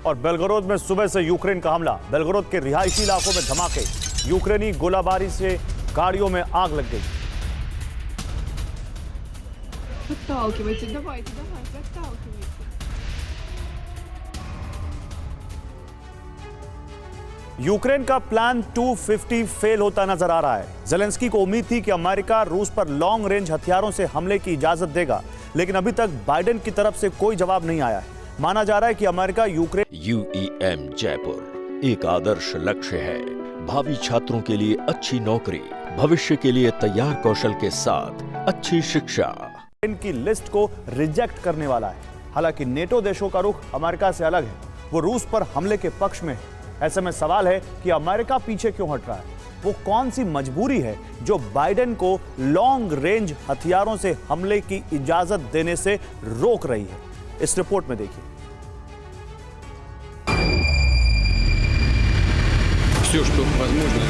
और बेलगोरोद में सुबह से यूक्रेन का हमला। बेलगोरोद के रिहायशी इलाकों में धमाके, यूक्रेनी गोलाबारी से गाड़ियों में आग लग गई। Подталкивайте, давайте, подталкивайте. यूक्रेन का प्लान 250 फेल होता नजर आ रहा है। जेलेंस्की को उम्मीद थी कि अमेरिका रूस पर लॉन्ग रेंज हथियारों से हमले की इजाजत देगा, लेकिन अभी तक बाइडेन की तरफ से कोई जवाब नहीं आया है। माना जा रहा है कि अमेरिका यूक्रेन UEM जयपुर एक आदर्श लक्ष्य है। भावी छात्रों के लिए अच्छी नौकरी, भविष्य के लिए तैयार कौशल के साथ अच्छी शिक्षा की लिस्ट को रिजेक्ट करने वाला है। हालांकि नेटो देशों का रुख अमेरिका से अलग है, वो रूस पर हमले के पक्ष में है। ऐसे में सवाल है कि अमेरिका पीछे क्यों हट रहा है? वो कौन सी मजबूरी है जो बाइडेन को लॉन्ग रेंज हथियारों से हमले की इजाजत देने से रोक रही है? इस रिपोर्ट में देखिए। Все, что возможно.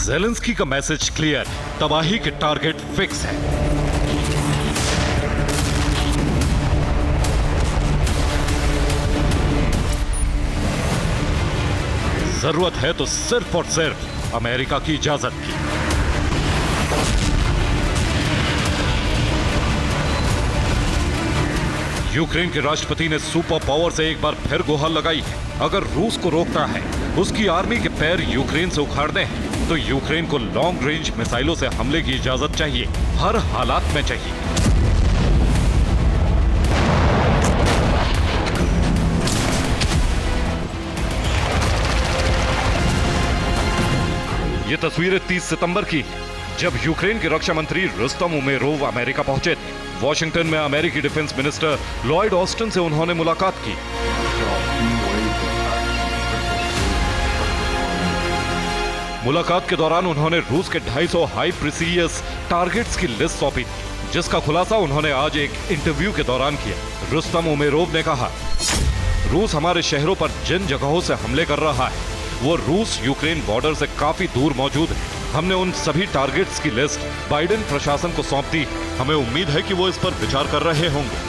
ज़ेलेंस्की का मैसेज क्लियर, तबाही के टारगेट फिक्स है। जरूरत है तो सिर्फ और सिर्फ अमेरिका की इजाजत की। यूक्रेन के राष्ट्रपति ने सुपर पावर से एक बार फिर गुहार लगाई है। अगर रूस को रोकता है, उसकी आर्मी के पैर यूक्रेन से उखाड़ने हैं, तो यूक्रेन को लॉन्ग रेंज मिसाइलों से हमले की इजाजत चाहिए, हर हालात में चाहिए। ये तस्वीरें 30 सितंबर की हैं, जब यूक्रेन के रक्षा मंत्री रुस्तम उमेरोव अमेरिका पहुंचे थे। वॉशिंगटन में अमेरिकी डिफेंस मिनिस्टर लॉयड ऑस्टिन से उन्होंने मुलाकात की। मुलाकात के दौरान उन्होंने रूस के 250 हाई प्रिसीजन टारगेट्स की लिस्ट सौंपी थी, जिसका खुलासा उन्होंने आज एक इंटरव्यू के दौरान किया। रुस्तम उमेरोव ने कहा, रूस हमारे शहरों पर जिन जगहों से हमले कर रहा है, वो रूस यूक्रेन बॉर्डर से काफी दूर मौजूद है। हमने उन सभी टारगेट्स की लिस्ट बाइडेन प्रशासन को सौंप दी। हमें उम्मीद है कि वो इस पर विचार कर रहे होंगे।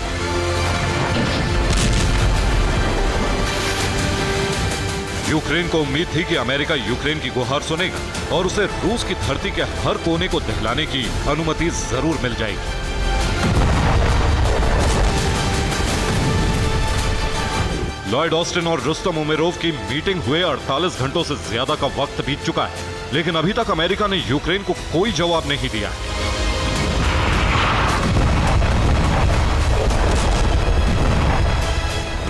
यूक्रेन को उम्मीद थी कि अमेरिका यूक्रेन की गुहार सुनेगा और उसे रूस की धरती के हर कोने को दहलाने की अनुमति जरूर मिल जाएगी। लॉयड ऑस्टिन और रुस्तम उमेरोव की मीटिंग हुए 48 घंटों से ज्यादा का वक्त बीत चुका है, लेकिन अभी तक अमेरिका ने यूक्रेन को कोई जवाब नहीं दिया।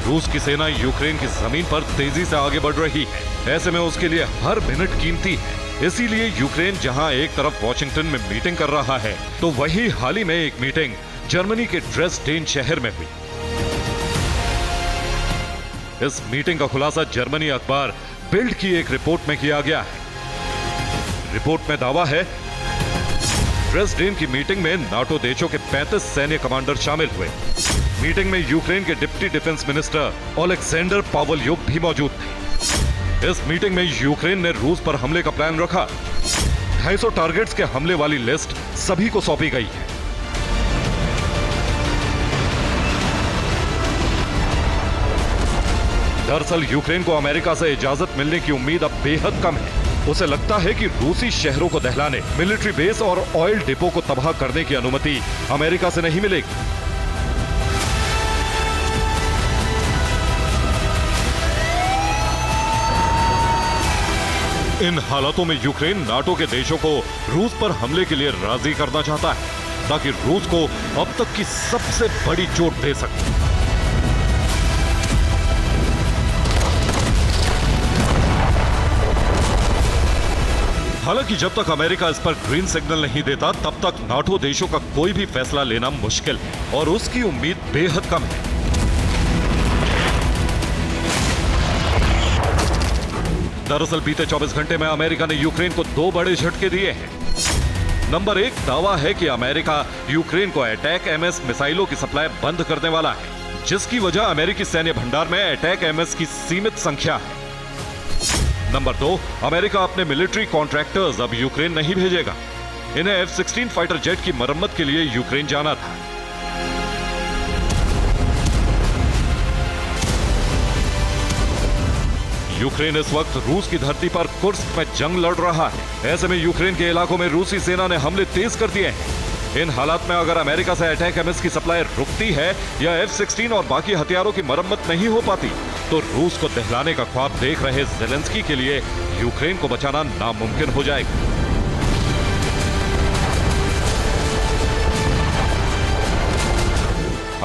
रूस की सेना यूक्रेन की जमीन पर तेजी से आगे बढ़ रही है। ऐसे में उसके लिए हर मिनट कीमती है। इसीलिए यूक्रेन जहां एक तरफ वॉशिंगटन में मीटिंग कर रहा है, तो वही हाल ही में एक मीटिंग जर्मनी के ड्रेसडेन शहर में हुई। इस मीटिंग का खुलासा जर्मनी अखबार बिल्ड की एक रिपोर्ट में किया गया है। रिपोर्ट में दावा है, ड्रेसडेन की मीटिंग में नाटो देशों के 35 सैन्य कमांडर शामिल हुए। मीटिंग में यूक्रेन के डिप्टी डिफेंस मिनिस्टर ओलेक्सेंडर पावलयुक भी मौजूद थे। इस मीटिंग में यूक्रेन ने रूस पर हमले का प्लान रखा। 250 टारगेट्स के हमले वाली लिस्ट सभी को सौंपी गई है। दरअसल यूक्रेन को अमेरिका से इजाजत मिलने की उम्मीद अब बेहद कम है। उसे लगता है कि रूसी शहरों को दहलाने, मिलिट्री बेस और ऑयल डिपो को तबाह करने की अनुमति अमेरिका से नहीं मिलेगी। इन हालातों में यूक्रेन नाटो के देशों को रूस पर हमले के लिए राजी करना चाहता है, ताकि रूस को अब तक की सबसे बड़ी चोट दे सके। हालांकि जब तक अमेरिका इस पर ग्रीन सिग्नल नहीं देता, तब तक नाटो देशों का कोई भी फैसला लेना मुश्किल है और उसकी उम्मीद बेहद कम है। दरअसल बीते 24 घंटे में अमेरिका ने यूक्रेन को 2 बड़े झटके दिए हैं। नंबर 1 दावा है कि अमेरिका यूक्रेन को अटैक एमएस मिसाइलों की सप्लाई बंद करने वाला है, जिसकी वजह अमेरिकी सैन्य भंडार में अटैक एमएस की सीमित संख्या है। नंबर 2, अमेरिका अपने मिलिट्री कॉन्ट्रैक्टर्स अब यूक्रेन नहीं भेजेगा। इन्हें F-16 फाइटर जेट की मरम्मत के लिए यूक्रेन जाना था। यूक्रेन इस वक्त रूस की धरती पर कुर्स्क में जंग लड़ रहा है। ऐसे में यूक्रेन के इलाकों में रूसी सेना ने हमले तेज कर दिए हैं। इन हालात में अगर अमेरिका से अटैक एमएस की सप्लाई रुकती है या F-16 और बाकी हथियारों की मरम्मत नहीं हो पाती, तो रूस को दहलाने का ख्वाब देख रहे ज़ेलेंस्की के लिए यूक्रेन को बचाना नामुमकिन हो जाएगा।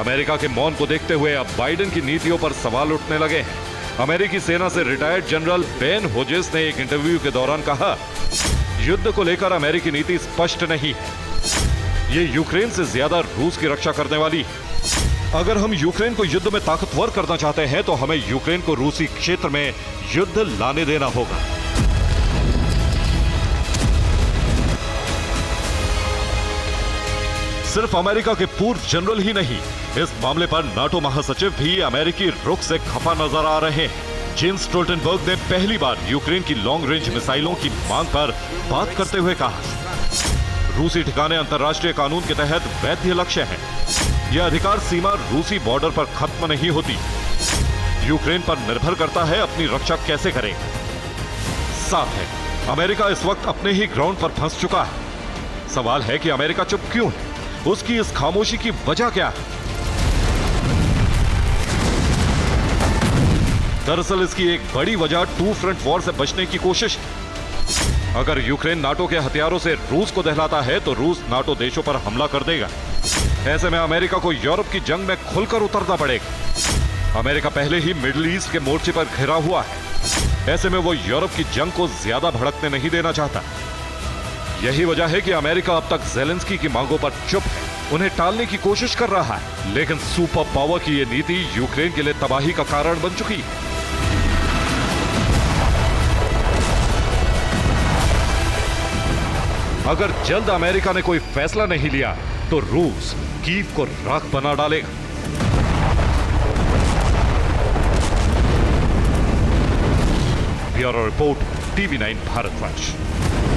अमेरिका के मौन को देखते हुए अब बाइडेन की नीतियों पर सवाल उठने लगे हैं। अमेरिकी सेना से रिटायर्ड जनरल बेन होजेस ने एक इंटरव्यू के दौरान कहा, युद्ध को लेकर अमेरिकी नीति स्पष्ट नहीं है। ये यूक्रेन से ज्यादा रूस की रक्षा करने वाली है। अगर हम यूक्रेन को युद्ध में ताकतवर करना चाहते हैं तो हमें यूक्रेन को रूसी क्षेत्र में युद्ध लाने देना होगा। सिर्फ अमेरिका के पूर्व जनरल ही नहीं, इस मामले पर नाटो महासचिव भी अमेरिकी रुख से खफा नजर आ रहे हैं। जेम्स स्टोल्टनबर्ग ने पहली बार यूक्रेन की लॉन्ग रेंज मिसाइलों की मांग पर बात करते हुए कहा, रूसी ठिकाने अंतर्राष्ट्रीय कानून के तहत वैध लक्ष्य हैं। यह अधिकार सीमा रूसी बॉर्डर पर खत्म नहीं होती। यूक्रेन पर निर्भर करता है अपनी रक्षा कैसे करेगा। साफ है, अमेरिका इस वक्त अपने ही ग्राउंड पर फंस चुका है। सवाल है कि अमेरिका चुप क्यों है? उसकी इस खामोशी की वजह क्या है? दरअसल इसकी एक बड़ी वजह टू फ्रंट वॉर से बचने की कोशिश है। अगर यूक्रेन नाटो के हथियारों से रूस को दहलाता है तो रूस नाटो देशों पर हमला कर देगा। ऐसे में अमेरिका को यूरोप की जंग में खुलकर उतरना पड़ेगा। अमेरिका पहले ही मिडिल ईस्ट के मोर्चे पर घिरा हुआ है। ऐसे में वो यूरोप की जंग को ज्यादा भड़कने नहीं देना चाहता। यही वजह है कि अमेरिका अब तक ज़ेलेंस्की की मांगों पर चुप है, उन्हें टालने की कोशिश कर रहा है। लेकिन सुपर पावर की यह नीति यूक्रेन के लिए तबाही का कारण बन चुकी है। अगर जल्द अमेरिका ने कोई फैसला नहीं लिया तो रूस कीव को राख बना डालेगा। Bureau report, TV9 भारतवंश।